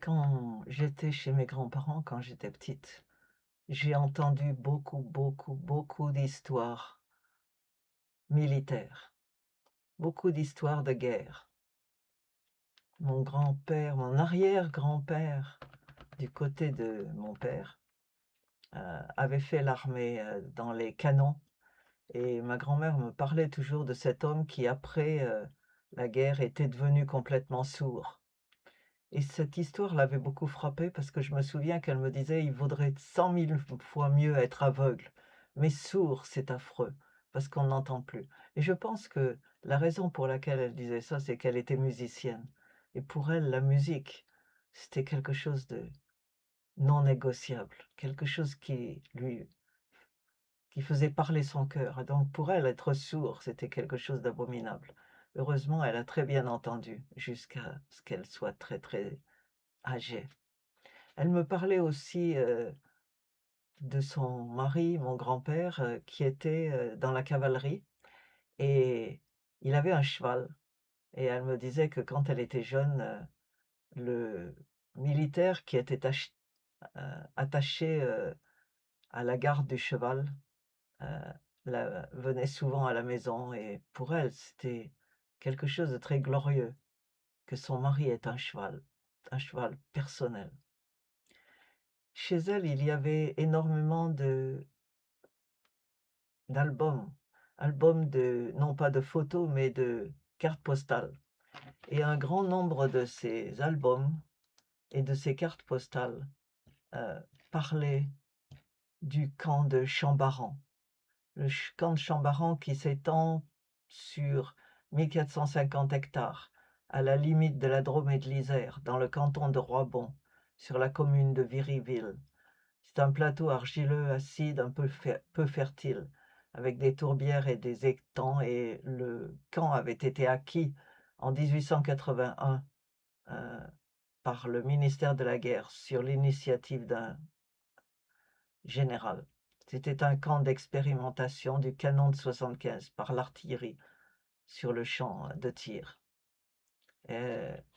Quand j'étais chez mes grands-parents, quand j'étais petite, j'ai entendu beaucoup, beaucoup, beaucoup d'histoires militaires, beaucoup d'histoires de guerre. Mon grand-père, mon arrière-grand-père, du côté de mon père, avait fait l'armée, dans les canons et ma grand-mère me parlait toujours de cet homme qui après, la guerre était devenu complètement sourd. Et cette histoire l'avait beaucoup frappée parce que je me souviens qu'elle me disait: «Il vaudrait 100 000 fois mieux être aveugle, mais sourd, c'est affreux, parce qu'on n'entend plus». Et je pense que la raison pour laquelle elle disait ça, c'est qu'elle était musicienne et pour elle, la musique, c'était quelque chose de non négociable, quelque chose qui faisait parler son cœur et donc pour elle, être sourd, c'était quelque chose d'abominable. Heureusement, elle a très bien entendu jusqu'à ce qu'elle soit très, très âgée. Elle me parlait aussi, de son mari, mon grand-père, qui était, dans la cavalerie et il avait un cheval et elle me disait que quand elle était jeune, le militaire qui était attaché, à la garde du cheval, heu, la venait souvent à la maison et pour elle, c'était quelque chose de très glorieux que son mari ait un cheval personnel. Chez elle, il y avait énormément de d'albums, albums de non pas de photos, mais de cartes postales et un grand nombre de ces albums et de ces cartes postales, heu, parlaient du camp de Chambaran. Le camp de Chambaran qui s'étend sur 1 450 hectares, à la limite de la Drôme et de l'Isère, dans le canton de Roibon, sur la commune de Viryville. C'est un plateau argileux acide un peu fertile, avec des tourbières et des étangs et le camp avait été acquis en 1881, heu, par le ministère de la Guerre sur l'initiative d'un général. C'était un camp d'expérimentation du canon de 75 par l'artillerie sur le champ de tir.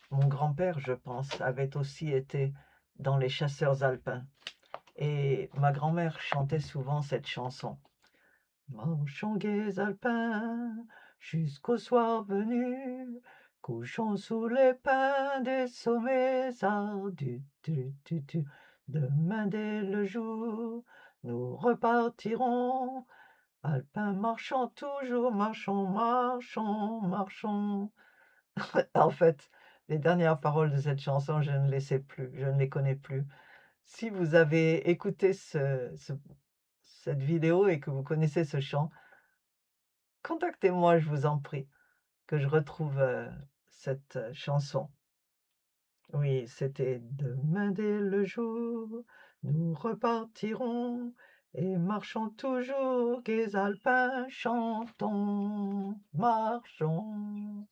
Mon grand-père, je pense, avait aussi été dans les chasseurs alpins. Et ma grand-mère chantait souvent cette chanson. Marchons gais alpins jusqu'au soir venu, couchons sous les pins des sommets ardus. Demain dès le jour, nous repartirons. Alpins marchons toujours, marchons, marchons, marchons. En fait, les dernières paroles de cette chanson, je ne les sais plus, je ne les connais plus. Si vous avez écouté cette vidéo et que vous connaissez ce chant, contactez-moi, je vous en prie, que je retrouve, cette, chanson. Oui, c'était: «Demain dès le jour, nous repartirons et marchons toujours, gai alpins, chantons, marchons».